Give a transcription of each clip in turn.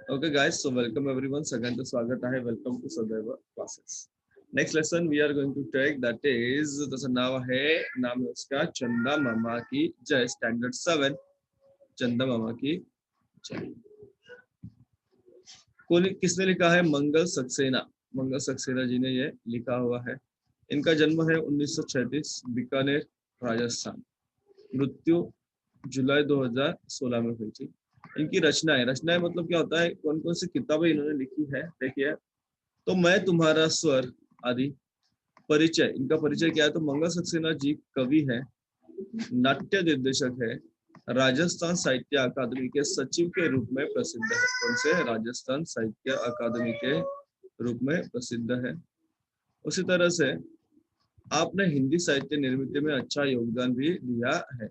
Okay, guys. So welcome everyone. सगळ्यांचं स्वागत आहे. Welcome to सदैव classes. Next lesson we are going to take that is त्याचं नाव आहे नाम है उसका चंदा मामा की जय स्टैंडर्ड 7 चंदा मामा की जय. कौन किसने लिखा है? मंगल सक्सेना. मंगल सक्सेना जी ने ये लिखा हुआ है. इनका जन्म है 1936 बीकानेर राजस्थान. मृत्यु जुलाई 2016 में हुई थी. इनकी रचनाएं मतलब क्या होता है, कौन कौन सी किताबें इन्होंने लिखी है देखिए. तो मैं तुम्हारा स्वर आदि. परिचय, इनका परिचय क्या है? तो मंगल सक्सेना जी कवि है, नाट्य निर्देशक है, राजस्थान साहित्य अकादमी के सचिव के रूप में प्रसिद्ध है. कौन से? राजस्थान साहित्य अकादमी के रूप में प्रसिद्ध है. उसी तरह से आपने हिंदी साहित्य निर्मित में अच्छा योगदान भी दिया है.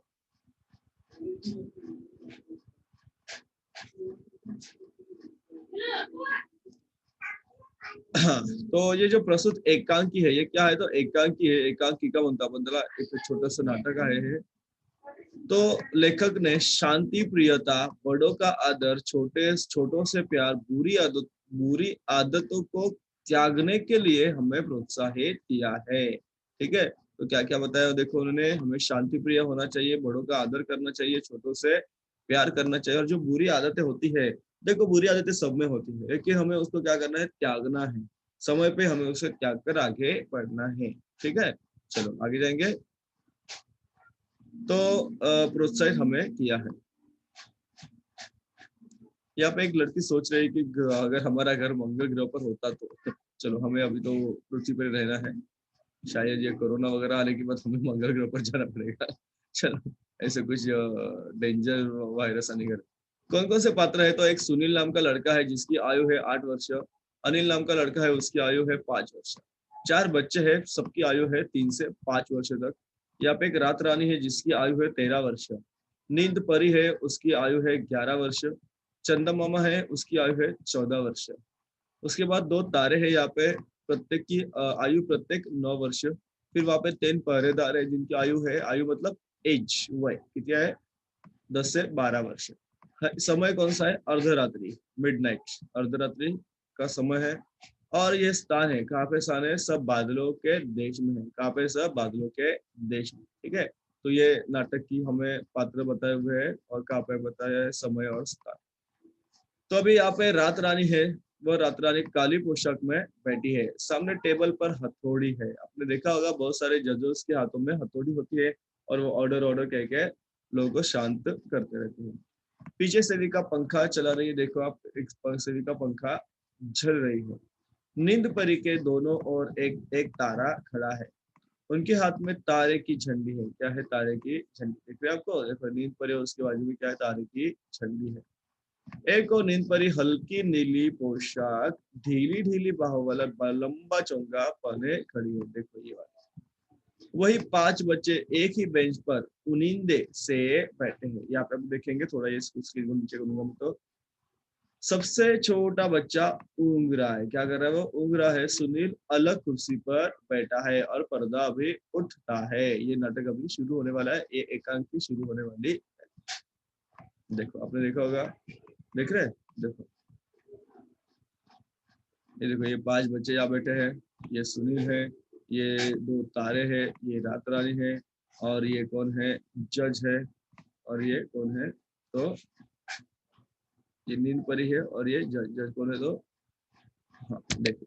तो ये जो प्रस्तुत एकांकी है, ये क्या है? तो एकांकी है. एकांकिका म्हणतो आपण त्याला. एक छोटस नाटक आहे हे. तो लेखक ने शांति प्रियता, बड़ों का आदर, छोटों से प्यार, बुरी आदतों को त्यागने के लिए हमें प्रोत्साहित किया है. ठीक है. तो क्या क्या बताया देखो उन्होंने. हमें शांति प्रिय होना चाहिए, बड़ों का आदर करना चाहिए, छोटों से प्यार करना चाहिए, और जो बुरी आदतें होती है, देखो बुरी आदतें सब में होती है, लेकिन हमें उसको क्या करना है? त्यागना है. समय पे हमें उसे त्याग कर आगे बढ़ना है. ठीक है. चलो आगे जाएंगे. तो प्रोत्साहित हमें किया है. यहाँ पे एक लड़की सोच रही है कि अगर हमारा घर मंगल ग्रह पर होता तो. चलो हमें अभी तो पृथ्वी पर रहना है. शायद ये कोरोना वगैरह आने के बाद हमें मंगल ग्रह पर जाना पड़ेगा. चलो ऐसे कुछ डेंजर वायरस आने का. कौन कौन से पात्र है? तो एक सुनील नाम का लड़का है जिसकी आयु है 8 वर्ष. अनिल नाम का लड़का है, उसकी आयु है 5 वर्ष. 4 बच्चे हैं, सबकी आयु है 3 से 5 वर्ष तक. यहाँ पे एक रात रानी है जिसकी आयु है 13 वर्ष. नींद परी है, उसकी आयु है 11 वर्ष. चंदा मामा है, उसकी आयु है 14 वर्ष. उसके बाद 2 तारे हैं यहाँ पे, प्रत्येक की आयु प्रत्येक 9 वर्ष. फिर वहां पे 3 पहरेदार है जिनकी आयु मतलब एज वय किती है? 10 से 12 वर्ष. समय कौन सा है? अर्धरात्रि, मिडनाइट, अर्धरात्रि का समय है. और ये स्थान है, कहाँ पे स्थान है? सब बादलों के देश में है. कहाँ पे? सब बादलों के देश में. ठीक है. तो ये नाटक की हमें पात्र बताए हुए हैं और कहाँ पे बताया है समय और स्थान. तो अभी यहाँ पे रात रानी है. वह रात रानी काली पोशाक में बैठी है. सामने टेबल पर हथौड़ी है. आपने देखा होगा बहुत सारे जजेस के हाथों में हथौड़ी होती है और वो ऑर्डर ऑर्डर कह के लोगों को शांत करते रहते हैं. पीछे सेवी का पंखा चला रही है. देखो आप, एक सेवी का पंखा झल रही है. नींद परी के दोनों ओर एक एक तारा खड़ा है. उनके हाथ में तारे की झंडी है. क्या है? तारे की झंडी. देख रहे हैं आपको? देखो नींद परी, उसके बाजू में क्या है? तारे की झंडी है. एक और नींद परी हल्की नीली पोशाक, ढीली ढीली बाहों वाला लंबा चोंगा पहने खड़ी है. देखो ये वाला. वही 5 बच्चे एक ही बेंच पर उनिंदे से बैठे हैं. यहाँ पे आप देखेंगे थोड़ा, ये स्क्रीन को नीचे करूंगा तो सबसे छोटा बच्चा ऊँग रहा है. क्या कर रहा है? वो ऊँग रहा है. सुनील अलग कुर्सी पर बैठा है और पर्दा अभी उठता है. ये नाटक अभी शुरू होने वाला है. ये एकांकी शुरू होने वाली है. देखो आपने देखा होगा. देख रहे हैं? देखो ये देखो, ये 5 बच्चे यहाँ बैठे हैं. ये सुनील है, ये 2 तारे हैं, ये रात रानी है, और ये कौन है? जज है. और ये कौन है? तो ये नींद परी है, और ये जज. जज कौन है? तो हाँ देखो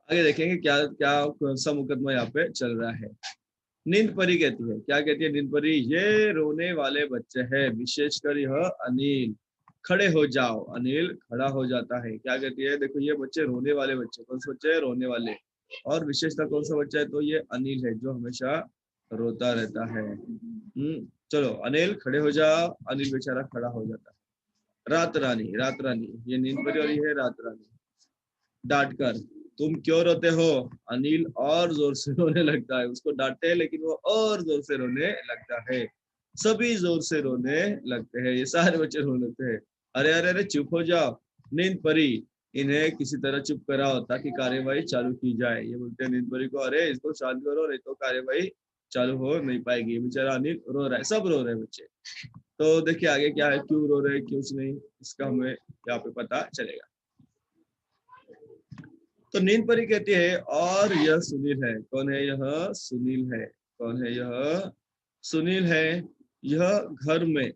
आगे देखेंगे क्या क्या कौन सा मुकदमा यहाँ पे चल रहा है. नींद परी कहती है, क्या कहती है नींद परी? ये रोने वाले बच्चे हैं, विशेषकर यह अनिल. खड़े हो जाओ. अनिल खड़ा हो जाता है. क्या कहती है? देखो ये बच्चे रोने वाले बच्चे. कौन से बच्चे हैं? रोने वाले. और विशेषता कौन सा बच्चा है? तो ये अनिल है जो हमेशा रोता रहता है. चलो अनिल खड़े हो जाओ. अनिल बेचारा खड़ा हो जाता है. रात रानी, रात रानी, ये नींद परी और ये है रात रानी. डांट कर, तुम क्यों रोते हो? अनिल और जोर से रोने लगता है. उसको डांटते हैं लेकिन वो और जोर से रोने लगता है. सभी जोर से रोने लगते हैं. ये सारे बच्चे रोने लगते हैं. अरे अरे अरे चुप हो जाओ. नींद परी, इन्हें किसी तरह चुप कराओ ताकि कार्यवाही चालू की जाए. ये बोलते हैं नींद परी को, अरे इसको शांत करो, नहीं तो कार्यवाही चालू हो नहीं पाएगी. बेचारा अनिल रो रहा है. सब रो रहे हैं बच्चे. तो देखिए आगे क्या है, क्यों रो रहे क्यों नहीं, इसका हमें यहाँ पे पता चलेगा। तो नींद परी कहती है और यह सुनील है। कौन है यह? सुनील है। कौन है यह? सुनील है। यह घर में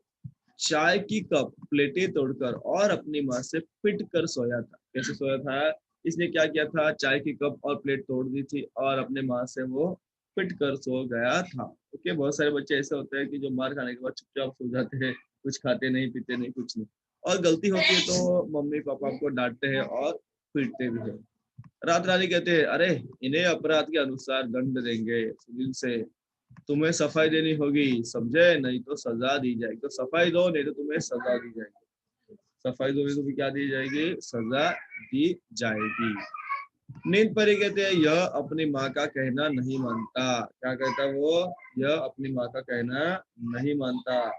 चाय की कप प्लेटें तोड़कर और अपनी माँ से पिट कर सोया था। कैसे सोया था? इसने क्या किया था, चाय की कप और प्लेट तोड़ दी थी और अपने माँ से वो पिट कर सो गया था। ओके, बहुत सारे बच्चे ऐसे होते हैं कि जो मार खाने के बाद चुपचाप सो जाते हैं, कुछ खाते नहीं पीते नहीं कुछ नहीं, और गलती होती है तो मम्मी पापा को डांटते हैं और पीटते भी है। रात रानी कहते हैं अरे इन्हें अपराध के अनुसार दंड देंगे, सुनील से तुम्हें सफाई देनी होगी, समझे, नहीं तो सजा दी जाएगी। तो सफाई दो नहीं तो तुम्हें सजा दी जाएगी। सफाई दो नहीं तो क्या दी जाएगी? सजा दी जाएगी। नींद परी कहते हैं यह अपनी माँ का कहना नहीं मानता। क्या कहता वो? यह अपनी माँ का कहना नहीं मानता।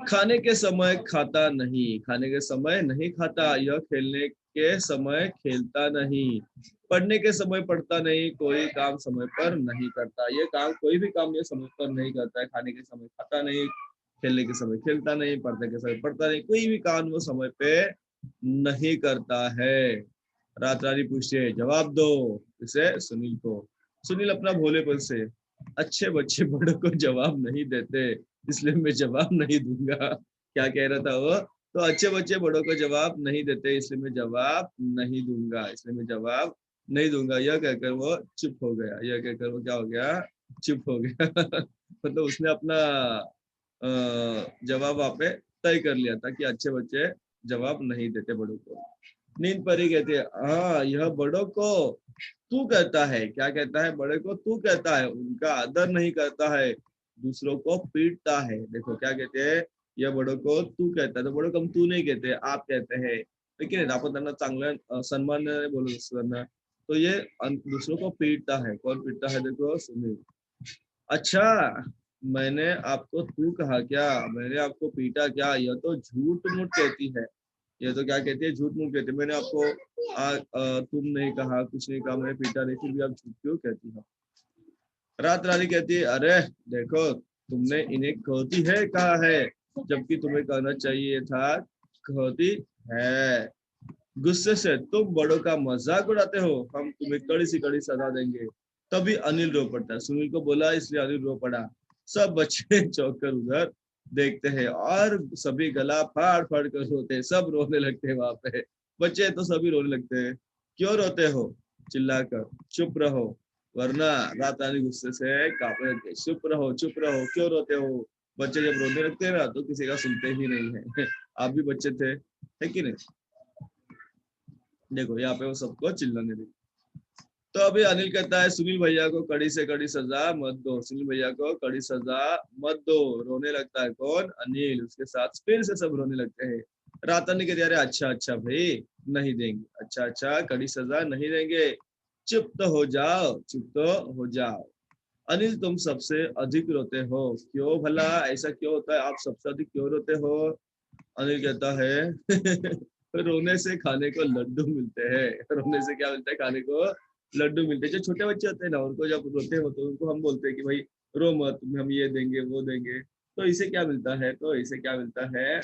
खाने के समय खाता नहीं, खाने के समय नहीं खाता। यह खेलने के समय खेलता नहीं, पढ़ने के समय पढ़ता नहीं, कोई काम समय पर नहीं करता। ये काम, कोई भी काम ये समय पर नहीं करता है। खाने के समय खाता नहीं, खेलने के समय खेलता नहीं, पढ़ने के समय पढ़ता नहीं, कोई भी काम वो समय पे नहीं करता है। रात रानी पूछती है जवाब दो इसे, सुनील को। सुनील अपना भोलेपन से, अच्छे बच्चे बड़ों को जवाब नहीं देते इसलिए मैं जवाब नहीं दूंगा। क्या कह रहा था वो? तो अच्छे बच्चे बड़ों को जवाब नहीं देते इसलिए मैं जवाब नहीं दूंगा, इसलिए मैं जवाब नहीं दूंगा। यह कहकर वो चुप हो गया। यह कहकर वो क्या हो गया? चुप हो गया। मतलब उसने अपना जवाब वहां पे तय कर लिया था कि अच्छे बच्चे जवाब नहीं देते बड़ों को। नींद परी कहती है हाँ यह बड़ों को तू कहता है। क्या कहता है? बड़े को तू कहता है, उनका आदर नहीं करता है, दूसरों को पीटता है। देखो क्या कहते हैं, यह बड़ों को तू कहता है, तो बड़ों को हम तू नहीं कहते, आप कहते हैं, लेकिन आपण त्यांना चांगल्या सन्मानाने बोलत असतो त्यांना। तो ये दूसरों को पीटता है। कौन पीटता है? देखो सुनील। अच्छा, मैंने आपको तू कहा क्या? मैंने आपको पीटा क्या? यह तो झूठ मूठ कहती है। ये तो क्या कहती है? झूठ मूठ कहती है। मैंने आपको तुम नहीं कहा, कुछ नहीं कहा, मैंने पीटा नहीं, फिर भी आप झूठ क्यों कहती हो? रात रानी कहती है अरे देखो, तुमने इन्हें कहती है कहा है, जबकि तुम्हें कहना चाहिए था कहती है। गुस्से से तुम बड़ों का मजाक उड़ाते हो, हम तुम्हें कड़ी से कड़ी सजा देंगे। तभी अनिल रो पड़ता है। सुनील को बोला इसलिए अनिल रो पड़ा। सब बच्चे चौंक कर उधर देखते हैं और सभी गला फाड़ फाड़ कर रोते हैं। सब रोने लगते हैं वहां पे, बच्चे तो सभी रोने लगते हैं। क्यों रोते हो? चिल्लाकर। चुप रहो वरना, रात रानी गुस्से से कांपने लगते हैं। चुप रहो, क्यों रोते हो? बच्चे जब रोने लगते हैं ना तो किसी का सुनते ही नहीं है। आप भी बच्चे थे, है कि नहीं? देखो यहाँ पे वो सबको चिल्लाने लगे। तो अभी अनिल कहता है सुनील भैया को कड़ी से कड़ी सजा मत दो, सुनील भैया को कड़ी सजा मत दो। रोने लगता है कौन? अनिल। उसके साथ फिर से सब रोने लगते हैं। राता ने कहते अरे अच्छा अच्छा भाई नहीं देंगे, अच्छा अच्छा कड़ी सजा नहीं देंगे, चुप तो हो जाओ, चुप तो हो जाओ। अनिल तुम सबसे अधिक रोते हो, क्यों भला? ऐसा क्यों होता है, आप सबसे अधिक क्यों रोते हो? अनिल कहता है रोने से खाने को लड्डू मिलते हैं। रोने से क्या मिलता है? खाने को लड्डू मिलते हैं। जो छोटे बच्चे होते हैं ना, उनको जब रोते हो तो उनको हम बोलते हैं कि भाई रो मत, तुम्हें हम ये देंगे वो देंगे। तो इसे क्या मिलता है? तो इसे क्या मिलता है?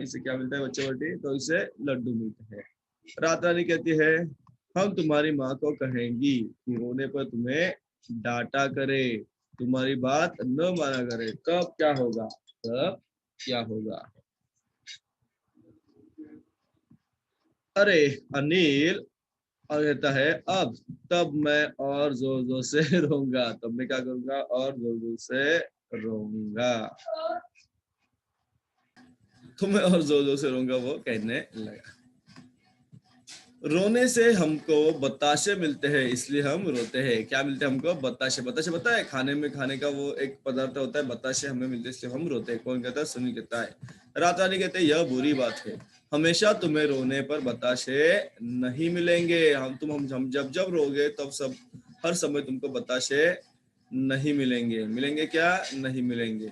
इसे क्या मिलता है बच्चे बच्चे? तो इसे लड्डू मिलते हैं। रात रानी कहती है हम तुम्हारी माँ को कहेंगी कि रोने पर तुम्हें डांटा करे, तुम्हारी बात न माना करे। तब क्या होगा? तब क्या होगा? अरे अनिल, और कहता है अब तब मैं और जोर जोर से रोऊंगा। तब मैं क्या करूंगा? और जोर जोर से रोऊंगा। तो मैं और जोर जोर से रोऊंगा, वो कहने लगा। रोने से हमको बताशे मिलते हैं इसलिए हम रोते हैं। क्या मिलते हैं हमको? बताशे। बताशे पता है? खाने में खाने का वो एक पदार्थ होता है, बताशे हमें मिलते हैं इसलिए हम रोते हैं। कौन कहता है? सुनील कहता है। रात रानी कहते हैं यह बुरी बात है, हमेशा तुम्हें रोने पर बताशे नहीं मिलेंगे। हम जब जब रोगे तब सब हर समय तुमको बताशे नहीं मिलेंगे। मिलेंगे क्या? नहीं मिलेंगे।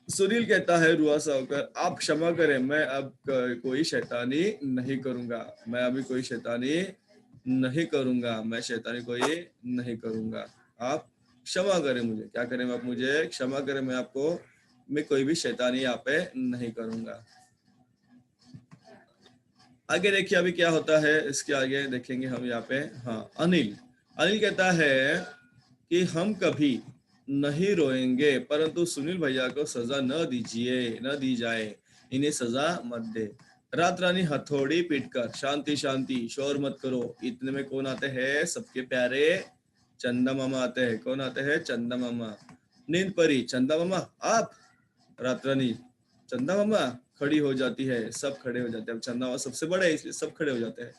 सुनील कहता है रुआसा होकर आप क्षमा करें, मैं अब कोई शैतानी नहीं करूंगा, मैं अभी कोई शैतानी नहीं करूंगा, मैं शैतानी को ये नहीं करूंगा। आप क्षमा करें मुझे, क्या करें आप, मुझे क्षमा करें, मैं कोई भी शैतानी यहाँ पे नहीं करूंगा। आगे देखिए अभी क्या होता है, इसके आगे देखेंगे हम यहाँ पे। हाँ, अनिल अनिल कहता है कि हम कभी नहीं रोएंगे, परंतु सुनील भैया को सजा न दी जाए, इन्हें सजा मत दे। रात रानी हथौड़ी पीटकर शांति शांति शोर मत करो। इतने में कौन आते हैं, सबके प्यारे चंदा मामा आते हैं। कौन आते हैं, चंदा मामा। नींद परी, चंदा मामा आप। रात रानी, चंदा मामा। खड़ी हो जाती है, सब खड़े हो जाते हैं। अब चंदा मामा सबसे बड़े है इसलिए सब खड़े हो जाते हैं।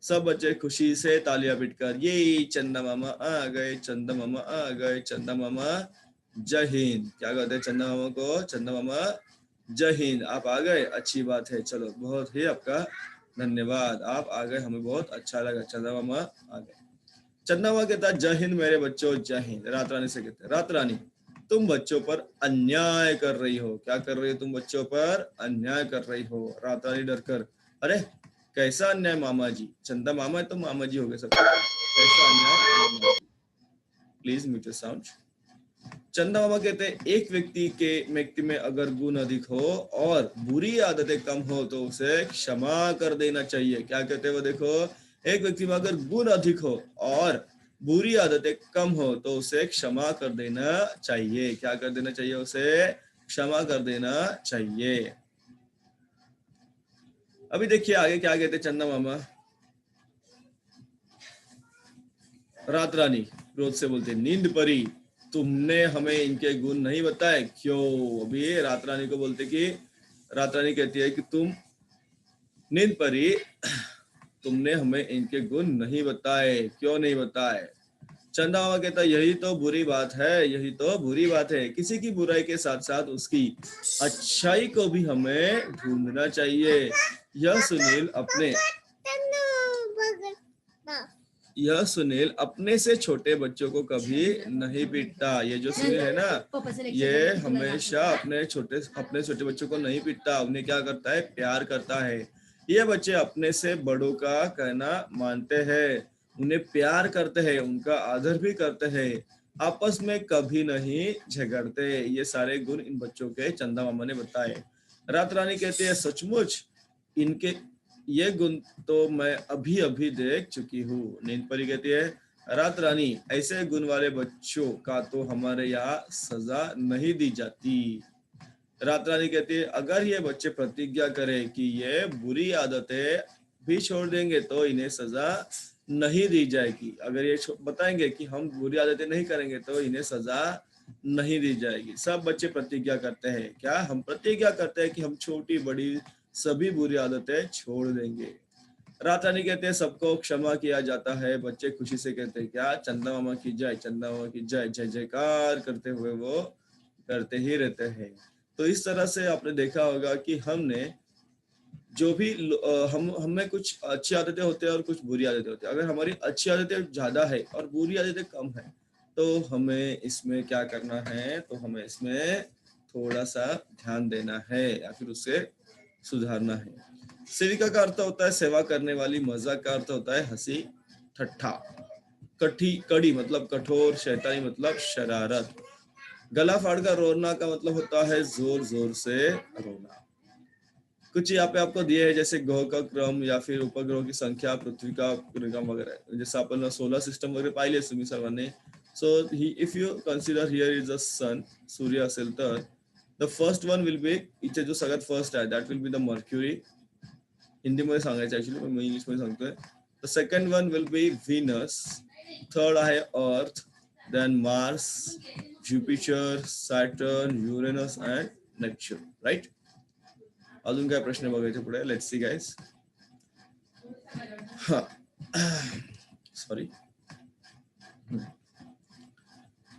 सब बच्चे खुशी से तालियां पीटकर, ये चंदा मामा आ गए, चंदा मामा आ गए, चंदा मामा जय हिंद। क्या कहते हैं चंदा मामा को, चंदा मामा जय हिंद, आप आ गए, अच्छी बात है, चलो बहुत ही आपका धन्यवाद, आप आ गए, हमें बहुत अच्छा लगा, चंदा मामा आ गए। चंदा मामा कहता है जय हिंद मेरे बच्चों, जय हिंद। रात रानी से कहते हैं, रात रानी तुम बच्चों पर अन्याय कर रही हो। क्या कर रही हो तुम, बच्चों पर अन्याय कर रही हो। रात रानी डर कर, अरे कैसा अन्याय मामा जी, चंदा मामा है तो मामा जी हो गए सब, कैसा अन्याय, प्लीज म्यूट योर साउंड। चंदा मामा कहते हैं एक व्यक्ति में अगर गुण अधिक हो और बुरी आदतें कम हो तो उसे क्षमा कर देना चाहिए। क्या कहते हैं वो देखो, एक व्यक्ति में अगर गुण अधिक हो और बुरी आदतें कम हो तो उसे क्षमा कर देना चाहिए। क्या कर देना चाहिए, उसे क्षमा कर देना चाहिए। अभी देखिए आगे क्या कहते चंदा मामा। रात रानी क्रोध से बोलते, नींद परी तुमने हमें इनके गुण नहीं बताए क्यों। अभी रात रानी को बोलते कि, रात रानी कहती है कि तुम नींद परी तुमने हमें इनके गुण नहीं बताए, क्यों नहीं बताए। चंदा मामा कहता यही तो बुरी बात है, यही तो बुरी बात है। किसी की बुराई के साथ साथ उसकी अच्छाई को भी हमें ढूंढना चाहिए। यह सुनील अपने से छोटे बच्चों को कभी नहीं पीटता। ये जो सुनील है ना, ये हमेशा अपने छोटे बच्चों को नहीं पीटता, उन्हें क्या करता है, प्यार करता है। ये बच्चे अपने से बड़ों का कहना मानते हैं, उन्हें प्यार करते हैं, उनका आदर भी करते हैं, आपस में कभी नहीं झगड़ते। ये सारे गुण इन बच्चों के चंदा मामा ने बताए। रात रानी कहती है सचमुच इनके ये गुण तो मैं अभी अभी देख चुकी हूँ। नींद परी कहती है, रात रानी ऐसे गुण वाले बच्चों का तो हमारे यहाँ सजा नहीं दी जाती। रात रानी कहती है अगर ये बच्चे प्रतिज्ञा करें कि ये बुरी आदतें भी छोड़ देंगे तो इन्हें सजा नहीं दी जाएगी। अगर ये बताएंगे कि हम बुरी आदतें नहीं करेंगे तो इन्हें सजा नहीं दी जाएगी। सब बच्चे प्रतिज्ञा करते हैं, क्या हम प्रतिज्ञा करते हैं कि हम छोटी बड़ी सभी बुरी आदतें छोड़ देंगे। रात रानी कहते हैं सबको क्षमा किया जाता है। बच्चे खुशी से कहते हैं क्या, चंदा मामा की जय, चंदा मामा की जय, जय जयकार करते हुए वो करते ही रहते हैं। तो इस तरह से आपने देखा होगा कि हमने जो भी हम हमें कुछ अच्छी आदतें होती है और कुछ बुरी आदतें होती है। अगर हमारी अच्छी आदतें ज्यादा है और बुरी आदतें कम है तो हमें इसमें क्या करना है, तो हमें इसमें थोड़ा सा ध्यान देना है या फिर उसे सुधारना है। सेविका का अर्थ होता है सेवा करने वाली, मजाक का अर्थ होता है हंसी ठट्ठा, कड़ी मतलब कठोर, शैतानी मतलब शरारत, गला फाड़ कर रोना का मतलब होता है जोर जोर से रोना। कुछ यहाँ पे आपको दिए है जैसे ग्रह का क्रम या फिर उपग्रह की संख्या, पृथ्वी का परिक्रम वगैरह, जैसे अपन सोलर सिस्टम वगैरे पाहिले तुम्ही सर्वांनी। So if you consider here is the sun, सूर्य असेल तर the first one will be, इथे जो सगळ्यात फर्स्ट आहे that will be the Mercury, हिंदीमध्ये सांगायचं ऍक्च्युली पण मी इंग्लिशमध्ये सांगतोय. The second one will be Venus, third आहे Earth, then Mars, Jupiter, Saturn, Uranus and Neptune, right. अजून काय प्रश्न बघायचे पुढे, लेट्स सी गाइस. हाँ सॉरी.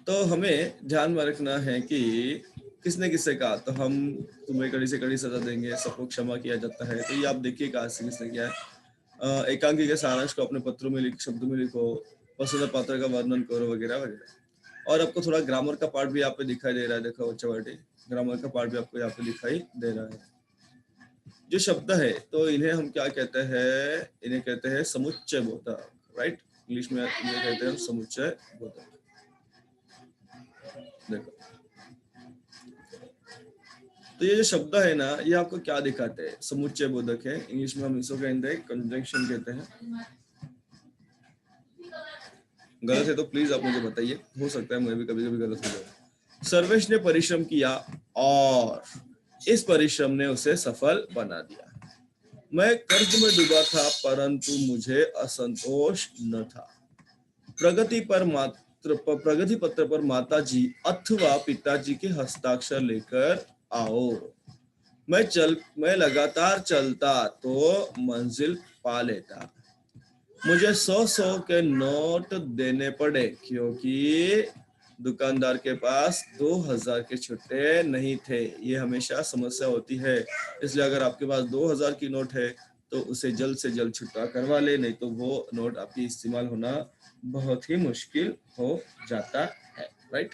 तो हमें ध्यान में रखना है कि किसने किससे कहा, तो हम तुम्हें कड़ी से कड़ी सजा देंगे, सबको क्षमा किया जाता है, तो ये आप देखिए कहा से किसने किया है. एकांकी के सारांश को अपने पत्रों में शब्दों में लिखो, पसंद पात्र का वर्णन करो वगैरह वगैरह. और आपको थोड़ा ग्रामर का पार्ट भी यहाँ पे दिखाई दे रहा है, देखो बच्चा, ग्रामर का पार्ट भी आपको यहाँ पे दिखाई दे रहा है. जो शब्द है तो इन्हें हम क्या कहते हैं, इन्हें कहते हैं समुच्चय बोधक, राइट। इंग्लिश में इन्हें कहते हैं समुच्चय बोधक। देखो तो ये जो शब्द है ना, ये आपको क्या दिखाते हैं, समुच्चय बोधक है। इंग्लिश में हम इसको कहते हैं कंजंक्शन कहते हैं। गलत है तो प्लीज आप मुझे बताइए, हो सकता है मैं भी कभी कभी गलत हो जाऊं। सर्वेश ने परिश्रम किया और इस परिश्रम ने उसे सफल बना दिया। मैं कर्ज में डूबा था परंतु मुझे असंतोष न था। प्रगति पत्र पर माताजी अथवा पिताजी के हस्ताक्षर लेकर आओ। मैं लगातार चलता तो मंजिल पा लेता। मुझे 100 के नोट देने पड़े क्योंकि दुकानदार के पास 2000 के छुट्टे नहीं थे। ये हमेशा समस्या होती है, इसलिए अगर आपके पास 2000 की नोट है तो उसे जल्द से जल्द छुट्टा करवा ले, नहीं तो वो नोट आपकी इस्तेमाल होना बहुत ही मुश्किल हो जाता है, राइट।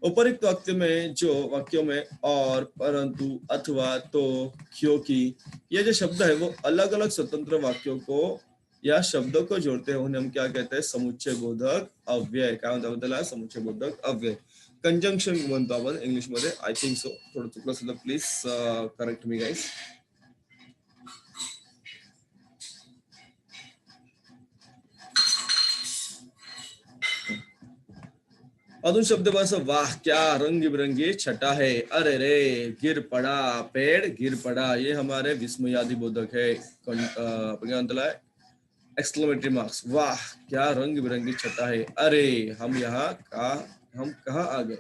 उपरोक्त वाक्यों में और, परंतु, अथवा, तो, क्योंकि ये जो शब्द है वो अलग अलग स्वतंत्र वाक्यों को या शब्दों को जोड़ते हैं, उन्हें हम क्या कहते हैं, समुच्चय बोधक अव्यय। काय म्हणतात समुच्चय बोधक अव्यय, कंजंक्शन म्हणतो आपण इंग्लिश मध्ये, आय थिंक सो। थोडं चुकलं असेल तर प्लीज करेक्ट मी गाइस। अधुन शब्द बस, वाह क्या रंग बिरंगी छटा है, अरे रे गिर पड़ा पेड़ गिर पड़ा, ये हमारे विस्मयादि बोधक है। एक्सक्लेमेटरी मार्क्स, वाह क्या रंग बिरंगी छटा है, अरे हम कहाँ आ गए,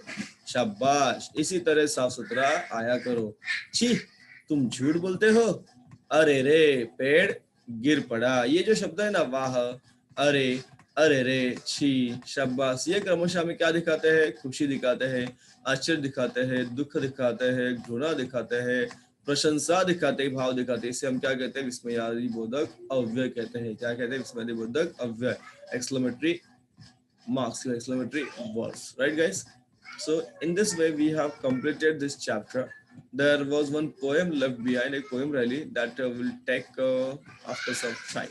शाबाश, इसी तरह साफ सुथरा आया करो, छी तुम झूठ बोलते हो, अरे रे पेड़ गिर पड़ा। ये जो शब्द है ना, वाह, अरे, अरे रे, छी, शाबाश, ये क्रमशः हमें क्या दिखाते हैं, खुशी दिखाते हैं, आश्चर्य दिखाते हैं, दुख दिखाते हैं, घृणा दिखाते हैं, प्रशंसा दिखाते हैं, भाव दिखाते हैं। इसे हम क्या कहते हैं, विस्मयादि बोधक अव्यय कहते हैं। क्या कहते हैं, विस्मयादि बोधक अव्यय, exclamatory marks, exclamatory words, right guys? So in this way we have completed this chapter. There was one poem left behind, a poem really that will take after some time.